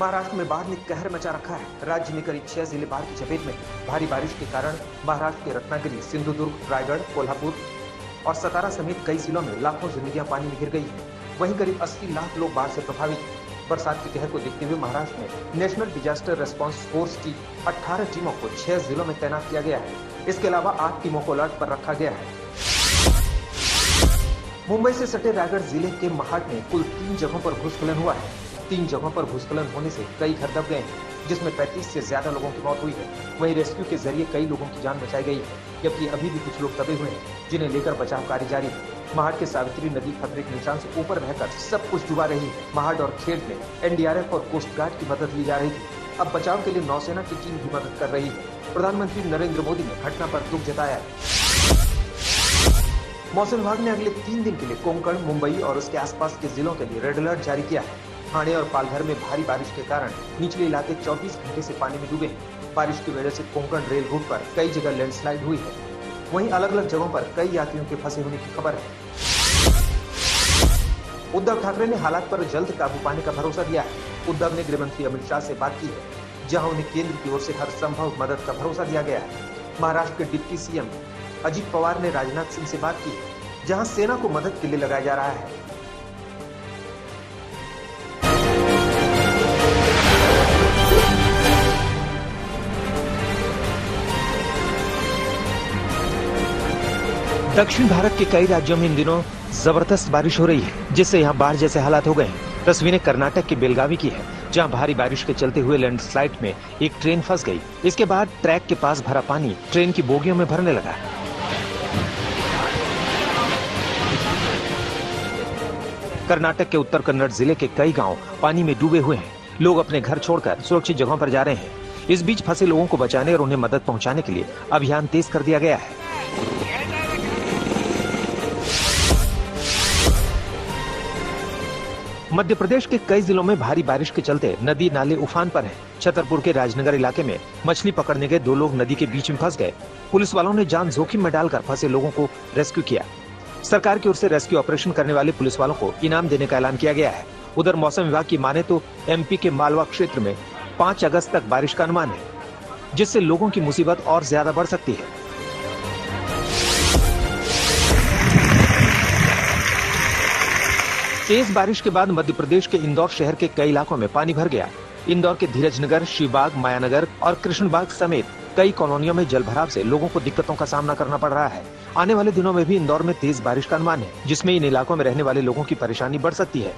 महाराष्ट्र में बाढ़ ने कहर मचा रखा है। राज्य में करीब 6 जिले बाढ़ की चपेट में हैं। भारी बारिश के कारण महाराष्ट्र के रत्नागिरी, सिंधुदुर्ग, रायगढ़, कोल्हापुर और सतारा समेत कई जिलों में लाखों जिंदगियां पानी में गिर गई है। वहीं करीब 80 लाख लोग बाढ़ से प्रभावित हैं। बरसात के कहर को देखते हुए महाराष्ट्र में नेशनल डिजास्टर रेस्पॉन्स फोर्स की 18 टीमों को 6 जिलों में तैनात किया गया है। इसके अलावा 8 टीमों को अलर्ट पर रखा गया है। मुंबई से सटे रायगढ़ जिले के महाड में कुल 3 जगहों पर भूस्खलन हुआ है। 3 जगहों पर भूस्खलन होने से कई घर दब गए हैं, जिसमें 35 से ज्यादा लोगों की मौत हुई है। वहीं रेस्क्यू के जरिए कई लोगों की जान बचाई गई है, जबकि अभी भी कुछ लोग दबे हुए हैं, जिन्हें लेकर बचाव कार्य जारी है। महाड के सावित्री नदी खतरे के निशान से ऊपर बहकर सब कुछ डूबा रही है। महाड और खेड़ में एनडीआरएफ और कोस्ट गार्ड की मदद ली जा रही थी। अब बचाव के लिए नौसेना की टीम भी मदद कर रही है। प्रधानमंत्री नरेंद्र मोदी ने घटना पर दुख जताया है। मौसम विभाग ने अगले 3 दिन के लिए कोंकण, मुंबई और उसके आसपास के जिलों के लिए रेड अलर्ट जारी किया है। ठाणे और पालघर में भारी बारिश के कारण निचले इलाके 24 घंटे से पानी में डूबे हैं। बारिश की वजह से कोंकण रेल रूट पर कई जगह लैंडस्लाइड हुई है। वहीं अलग अलग जगहों पर कई यात्रियों के फंसे होने की खबर है। उद्धव ठाकरे ने हालात पर जल्द काबू पाने का भरोसा दिया है। उद्धव ने गृहमंत्री अमित शाह से बात की है, जहां उन्हें केंद्र की ओर से हर संभव मदद का भरोसा दिया गया है। महाराष्ट्र के डिप्टी सीएम अजित पवार ने राजनाथ सिंह से बात की है, जहां सेना को मदद के लिए लगाया जा रहा है। दक्षिण भारत के कई राज्यों में इन दिनों जबरदस्त बारिश हो रही है, जिससे यहाँ बाढ़ जैसे हालात हो गए हैं। तस्वीरें कर्नाटक के बेलगावी की है, जहाँ भारी बारिश के चलते हुए लैंडस्लाइड में एक ट्रेन फंस गई। इसके बाद ट्रैक के पास भरा पानी ट्रेन की बोगियों में भरने लगा। कर्नाटक के उत्तर कन्नड़ जिले के कई गांव पानी में डूबे हुए हैं। लोग अपने घर छोड़कर सुरक्षित जगहों पर जा रहे हैं। इस बीच फंसे लोगों को बचाने और उन्हें मदद पहुंचाने के लिए अभियान तेज कर दिया गया है। मध्य प्रदेश के कई जिलों में भारी बारिश के चलते नदी नाले उफान पर हैं। छतरपुर के राजनगर इलाके में मछली पकड़ने गए 2 लोग नदी के बीच में फंस गए। पुलिस वालों ने जान जोखिम में डालकर फंसे लोगों को रेस्क्यू किया। सरकार की ओर से रेस्क्यू ऑपरेशन करने वाले पुलिस वालों को इनाम देने का ऐलान किया गया है। उधर मौसम विभाग की माने तो एमपी के मालवा क्षेत्र में 5 अगस्त तक बारिश का अनुमान है, जिससे लोगों की मुसीबत और ज्यादा बढ़ सकती है। तेज बारिश के बाद मध्य प्रदेश के इंदौर शहर के कई इलाकों में पानी भर गया। इंदौर के धीरजनगर, शिवबाग, मायानगर और कृष्णबाग समेत कई कॉलोनियों में जलभराव से लोगों को दिक्कतों का सामना करना पड़ रहा है। आने वाले दिनों में भी इंदौर में तेज बारिश का अनुमान है, जिसमें इन इलाकों में रहने वाले लोगों की परेशानी बढ़ सकती है।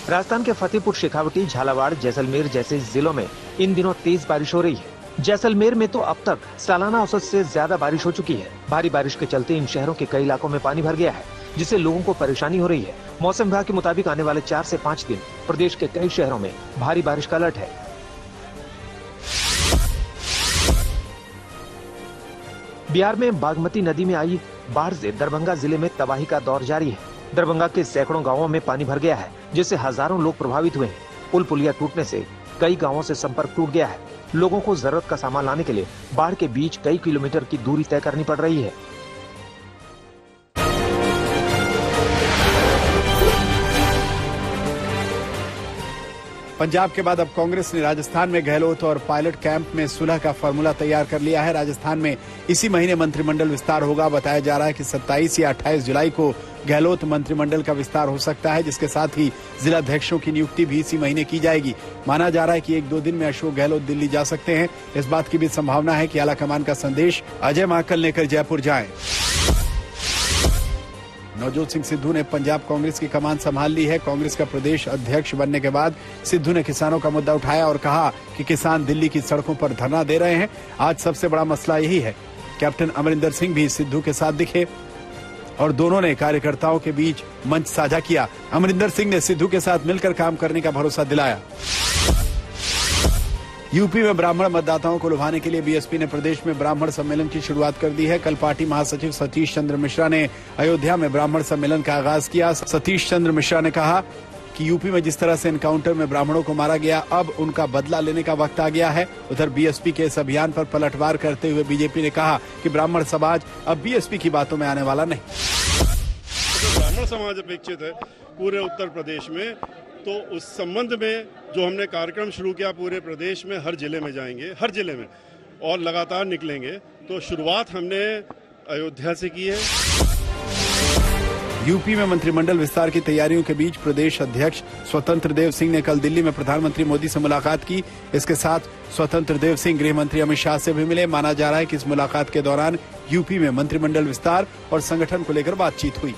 राजस्थान के फतेहपुर, शेखावटी, झालावाड़, जैसलमेर जैसे जिलों में इन दिनों तेज बारिश हो रही है। जैसलमेर में तो अब तक सालाना औसत से ज्यादा बारिश हो चुकी है। भारी बारिश के चलते इन शहरों के कई इलाकों में पानी भर गया है, जिससे लोगों को परेशानी हो रही है। मौसम विभाग के मुताबिक आने वाले 4 से 5 दिन प्रदेश के कई शहरों में भारी बारिश का अलर्ट है। बिहार में बागमती नदी में आई बाढ़ से दरभंगा जिले में तबाही का दौर जारी है। दरभंगा के सैकड़ों गांवों में पानी भर गया है, जिससे हजारों लोग प्रभावित हुए हैं। पुल पुलिया टूटने से कई गांवों से संपर्क टूट गया है। लोगों को जरूरत का सामान लाने के लिए बाढ़ के बीच कई किलोमीटर की दूरी तय करनी पड़ रही है। पंजाब के बाद अब कांग्रेस ने राजस्थान में गहलोत और पायलट कैंप में सुलह का फॉर्मूला तैयार कर लिया है। राजस्थान में इसी महीने मंत्रिमंडल विस्तार होगा। बताया जा रहा है कि 27 या 28 जुलाई को गहलोत मंत्रिमंडल का विस्तार हो सकता है, जिसके साथ ही जिलाध्यक्षों की नियुक्ति भी इसी महीने की जाएगी। माना जा रहा है कि 1-2 दिन में अशोक गहलोत दिल्ली जा सकते हैं। इस बात की भी संभावना है कि आलाकमान का संदेश अजय माकन लेकर जयपुर जाएं। नवजोत सिंह सिद्धू ने पंजाब कांग्रेस की कमान संभाल ली है। कांग्रेस का प्रदेश अध्यक्ष बनने के बाद सिद्धू ने किसानों का मुद्दा उठाया और कहा कि किसान दिल्ली की सड़कों पर धरना दे रहे हैं। आज सबसे बड़ा मसला यही है। कैप्टन अमरिंदर सिंह भी सिद्धू के साथ दिखे और दोनों ने कार्यकर्ताओं के बीच मंच साझा किया। अमरिंदर सिंह ने सिद्धू के साथ मिलकर काम करने का भरोसा दिलाया। यूपी में ब्राह्मण मतदाताओं को लुभाने के लिए बीएसपी ने प्रदेश में ब्राह्मण सम्मेलन की शुरुआत कर दी है। कल पार्टी महासचिव सतीश चंद्र मिश्रा ने अयोध्या में ब्राह्मण सम्मेलन का आगाज किया। सतीश चंद्र मिश्रा ने कहा कि यूपी में जिस तरह से एनकाउंटर में ब्राह्मणों को मारा गया, अब उनका बदला लेने का वक्त आ गया है। उधर बीएसपी के इस अभियान पर पलटवार करते हुए बीजेपी ने कहा कि ब्राह्मण समाज अब बीएसपी की बातों में आने वाला नहीं। ब्राह्मण समाज अपेक्षित है पूरे उत्तर प्रदेश में। तो उस संबंध में जो हमने कार्यक्रम शुरू किया, पूरे प्रदेश में हर जिले में जाएंगे, हर जिले में, और लगातार निकलेंगे। तो शुरुआत हमने अयोध्या से की है। यूपी में मंत्रिमंडल विस्तार की तैयारियों के बीच प्रदेश अध्यक्ष स्वतंत्र देव सिंह ने कल दिल्ली में प्रधानमंत्री मोदी से मुलाकात की। इसके साथ स्वतंत्र देव सिंह गृह मंत्री अमित शाह से भी मिले। माना जा रहा है कि इस मुलाकात के दौरान यूपी में मंत्रिमंडल विस्तार और संगठन को लेकर बातचीत हुई।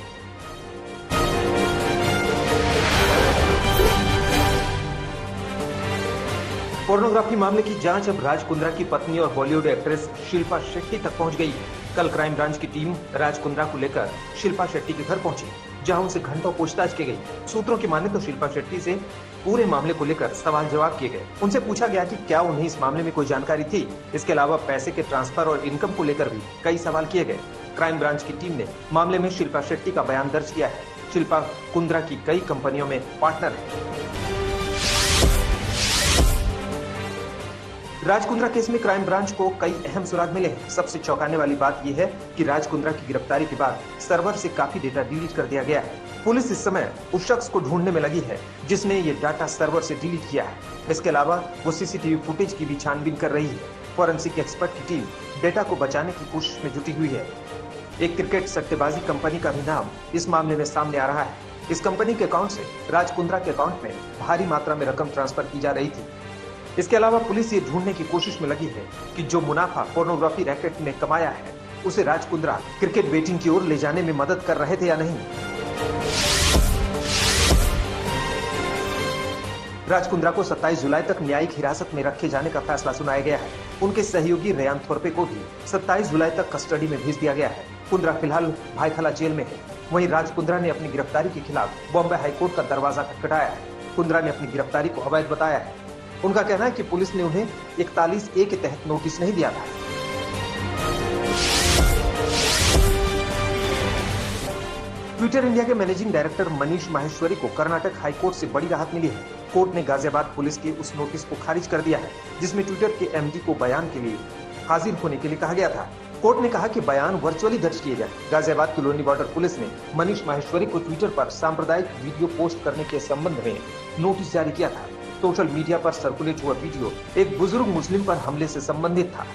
पोर्नोग्राफी मामले की जांच अब राज कुंद्रा की पत्नी और बॉलीवुड एक्ट्रेस शिल्पा शेट्टी तक पहुंच गई है। कल क्राइम ब्रांच की टीम राज कुंद्रा को लेकर शिल्पा शेट्टी के घर पहुंची, जहां उनसे घंटों पूछताछ की गई। सूत्रों की माने तो शिल्पा शेट्टी से पूरे मामले को लेकर सवाल जवाब किए गए। उनसे पूछा गया कि क्या उन्हें इस मामले में कोई जानकारी थी। इसके अलावा पैसे के ट्रांसफर और इनकम को लेकर भी कई सवाल किए गए। क्राइम ब्रांच की टीम ने मामले में शिल्पा शेट्टी का बयान दर्ज किया है। शिल्पा कुंद्रा की कई कंपनियों में पार्टनर है। राज कुंद्रा केस में क्राइम ब्रांच को कई अहम सुराग मिले हैं। सबसे चौंकाने वाली बात यह है कि राज कुंद्रा की गिरफ्तारी के बाद सर्वर से काफी डेटा डिलीट कर दिया गया है। पुलिस इस समय उस शख्स को ढूंढने में लगी है जिसने ये डाटा सर्वर से डिलीट किया है। इसके अलावा वो सीसीटीवी फुटेज की भी छानबीन कर रही है। फॉरेंसिक एक्सपर्ट की टीम डेटा को बचाने की कोशिश में जुटी हुई है। एक क्रिकेट सट्टेबाजी कंपनी का भी नाम इस मामले में सामने आ रहा है। इस कंपनी के अकाउंट से राज कुंद्रा के अकाउंट में भारी मात्रा में रकम ट्रांसफर की जा रही थी। इसके अलावा पुलिस ये ढूंढने की कोशिश में लगी है कि जो मुनाफा पोर्नोग्राफी रैकेट ने कमाया है, उसे राज कुंद्रा क्रिकेट बेटिंग की ओर ले जाने में मदद कर रहे थे या नहीं। राज कुंद्रा को 27 जुलाई तक न्यायिक हिरासत में रखे जाने का फैसला सुनाया गया है। उनके सहयोगी रेयान थोरपे को भी 27 जुलाई तक कस्टडी में भेज दिया गया है। कुंद्रा फिलहाल भाईखला जेल में है। वहीं राज कुंद्रा ने अपनी गिरफ्तारी के खिलाफ बॉम्बे हाईकोर्ट का दरवाजा खटखटाया है। कुंद्रा ने अपनी गिरफ्तारी को अवैध बताया है। उनका कहना है कि पुलिस ने उन्हें 41A के तहत नोटिस नहीं दिया था। ट्विटर इंडिया के मैनेजिंग डायरेक्टर मनीष माहेश्वरी को कर्नाटक हाईकोर्ट से बड़ी राहत मिली है। कोर्ट ने गाजियाबाद पुलिस के उस नोटिस को खारिज कर दिया है जिसमें ट्विटर के एमडी को बयान के लिए हाजिर होने के लिए कहा गया था। कोर्ट ने कहा कि बयान वर्चुअली दर्ज किए जाए। गाजियाबाद कॉलोनी बॉर्डर पुलिस ने मनीष माहेश्वरी को ट्विटर पर सांप्रदायिक वीडियो पोस्ट करने के संबंध में नोटिस जारी किया था। सोशल मीडिया पर सर्कुलेट हुआ वीडियो एक बुजुर्ग मुस्लिम पर हमले से संबंधित था।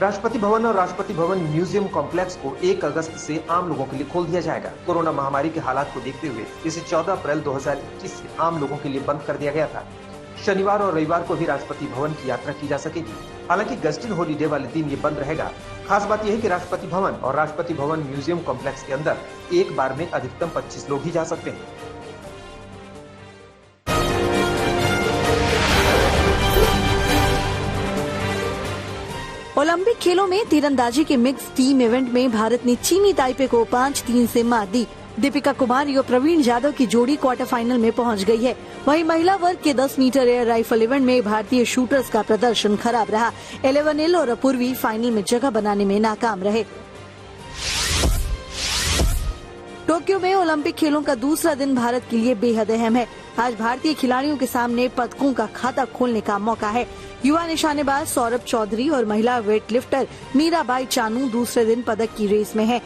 राष्ट्रपति भवन और राष्ट्रपति भवन म्यूजियम कॉम्प्लेक्स को 1 अगस्त से आम लोगों के लिए खोल दिया जाएगा। कोरोना महामारी के हालात को देखते हुए इसे 14 अप्रैल 2021 से आम लोगों के लिए बंद कर दिया गया था। शनिवार और रविवार को भी राष्ट्रपति भवन की यात्रा की जा सकेगी। हालांकि गस्टिन हॉलीडे वाले दिन ये बंद रहेगा। खास बात यह है कि राष्ट्रपति भवन और राष्ट्रपति भवन म्यूजियम कॉम्प्लेक्स के अंदर एक बार में अधिकतम 25 लोग ही जा सकते हैं। ओलंपिक खेलों में तीरंदाजी के मिक्स टीम इवेंट में भारत ने चीनी ताइपे को 5-3 से मात दी। दीपिका कुमारी और प्रवीण जाधव की जोड़ी क्वार्टर फाइनल में पहुंच गई है। वहीं महिला वर्ग के 10 मीटर एयर राइफल इवेंट में भारतीय शूटर्स का प्रदर्शन खराब रहा। एलेवनिल और अपूर्वी फाइनल में जगह बनाने में नाकाम रहे। टोक्यो में ओलंपिक खेलों का दूसरा दिन भारत के लिए बेहद अहम है। आज भारतीय खिलाड़ियों के सामने पदकों का खाता खोलने का मौका है। युवा निशानेबाज सौरभ चौधरी और महिला वेटलिफ्टर मीराबाई चानू दूसरे दिन पदक की रेस में है।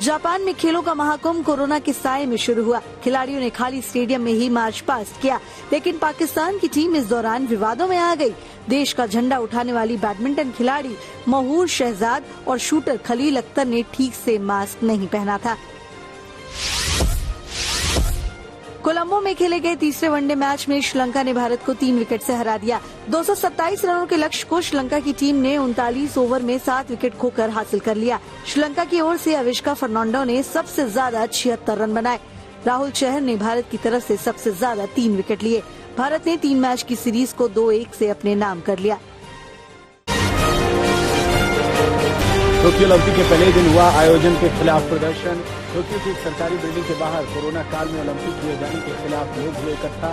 जापान में खेलों का महाकुंभ कोरोना के साए में शुरू हुआ। खिलाड़ियों ने खाली स्टेडियम में ही मार्च पास्ट किया, लेकिन पाकिस्तान की टीम इस दौरान विवादों में आ गई। देश का झंडा उठाने वाली बैडमिंटन खिलाड़ी महूर शहजाद और शूटर खलील अख्तर ने ठीक से मास्क नहीं पहना था। कोलंबो में खेले गए तीसरे वनडे मैच में श्रीलंका ने भारत को 3 विकेट से हरा दिया। 227 रनों के लक्ष्य को श्रीलंका की टीम ने 39 ओवर में 7 विकेट खोकर हासिल कर लिया। श्रीलंका की ओर से अविष्का फर्नांडो ने सबसे ज्यादा 76 रन बनाए। राहुल चहर ने भारत की तरफ से सबसे ज्यादा 3 विकेट लिए। भारत ने 3 मैच की सीरीज को 2-1 से अपने नाम कर लिया। टोक्यो ओलंपिक के पहले दिन हुआ आयोजन के खिलाफ प्रदर्शन। टोक्यो की एक सरकारी बिल्डिंग के बाहर कोरोना काल में ओलंपिक किए जाने के खिलाफ लोग हुए इकट्ठा।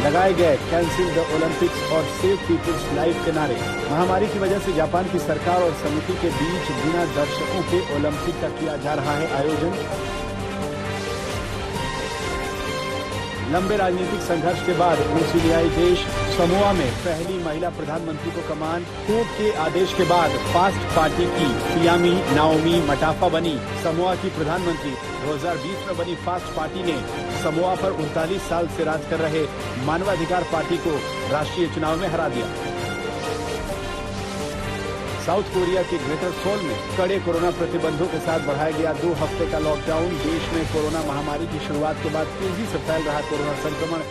लगाए गए कैंसिल द ओलंपिक्स और सेव पीपुल्स लाइफ के नारे। महामारी की वजह से जापान की सरकार और समिति के बीच बिना दर्शकों के ओलंपिक का किया जा रहा है आयोजन। लंबे राजनीतिक संघर्ष के बाद ओशिनियाई देश समोआ में पहली महिला प्रधानमंत्री को कमान, कोर्ट के आदेश के बाद फास्ट पार्टी की फियामी नाओमी मटाफा बनी समोआ की प्रधानमंत्री। 2020 में बनी फास्ट पार्टी ने समोआ पर 39 साल से राज कर रहे मानवाधिकार पार्टी को राष्ट्रीय चुनाव में हरा दिया। साउथ कोरिया के ग्रेटर सोल में कड़े कोरोना प्रतिबंधों के साथ बढ़ाया गया 2 हफ्ते का लॉकडाउन। देश में कोरोना महामारी की शुरुआत के बाद तेजी से फैल रहा कोरोना संक्रमण